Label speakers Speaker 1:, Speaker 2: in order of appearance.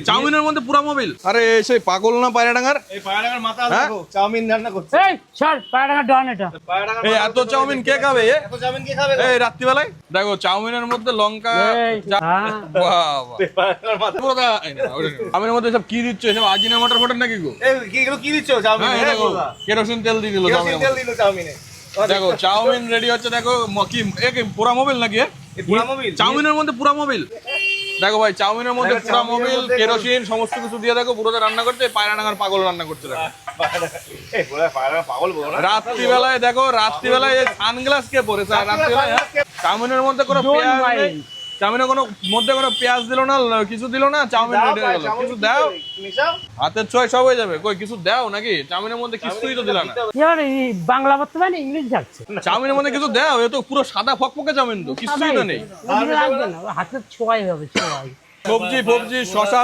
Speaker 1: চাউমিনের মধ্যে পুরা মোবিল। আরে সেই পাগল না পায়রাডাঙ্গার?
Speaker 2: এই পায়রাডাঙ্গার মাথা দেখো, চাউমিন রান্না করছে।
Speaker 3: এই সর পায়রাডাঙ্গা ডন এটা।
Speaker 2: পায়রাডাঙ্গার
Speaker 1: এই এত চাউমিন কে খাবে?
Speaker 2: এত চাউমিন কে খাবে?
Speaker 1: এই রাত্রিবেলায় দেখো চাউমিনের মধ্যে লঙ্কা।
Speaker 3: এই, হ্যাঁ।
Speaker 1: বাবা
Speaker 2: পায়রাডাঙ্গার মাথা।
Speaker 1: পুরো দা চাউমিনের মধ্যে সব কি দিচ্ছ? এসব আজিনা মটর ফটর নাকি গো?
Speaker 2: এই কি এগুলো কি দিচ্ছ চাউমিনে?
Speaker 1: হ্যাঁ, দেখো কেরোসিন তেল দিয়ে দিল
Speaker 2: কেরোসিন তেল দিল চাউমিনে।
Speaker 1: দেখো চাউমিন রেডি হচ্ছে। দেখো কি পুরা মোবিল নাকি?
Speaker 2: এই পুরা মোবিল?
Speaker 1: চাউমিনের মধ্যে পুরা মোবিল। দেখো ভাই চাউমিনের মধ্যে
Speaker 2: দেখো,
Speaker 1: পুরা
Speaker 2: চাউমিনের
Speaker 1: মোবিল,
Speaker 2: মধ্যে
Speaker 1: কেরোসিন সমস্ত কিছু দিয়ে দেখো পুরোটা রান্না করছে। পায়রাডাঙ্গার পাগল রান্না করছে দেখো।
Speaker 2: এই পুরো পায়রাডাঙ্গা পাগল বলো না।
Speaker 1: রাত্রিবেলায় দেখো, রাত্রিবেলায় এই সানগ্লাস কে পরেছে? রাত্রিবেলায় চাউমিনের মধ্যে কোনো
Speaker 3: Don't
Speaker 1: পেঁয়াজ
Speaker 3: mind.
Speaker 1: নেই। চাউমিনের মধ্যে কোনো পেঁয়াজ দিল না, কিছু দিল না, চাউমিন রেডি হয়ে গেল। কিছু দাও, হাতের ছোঁয়ায় সব হয়ে যাবে। কই কিছু দাও নাকি? চাউমিনের মধ্যে কিছুই তো দিলা না।
Speaker 3: এবার এই বাংলা বলতে পারে ইংলিশ যাচ্ছে।
Speaker 1: চাউমিনের মধ্যে কিছু দাও, এ তো পুরো সাদা ফকফকে চাউমিন, তো কিছুই তো নেই।
Speaker 3: ওগুলো লাগবে না, হাতের ছোঁয়াই হবে ছোঁয়াই।
Speaker 1: সবজি ফবজি শশা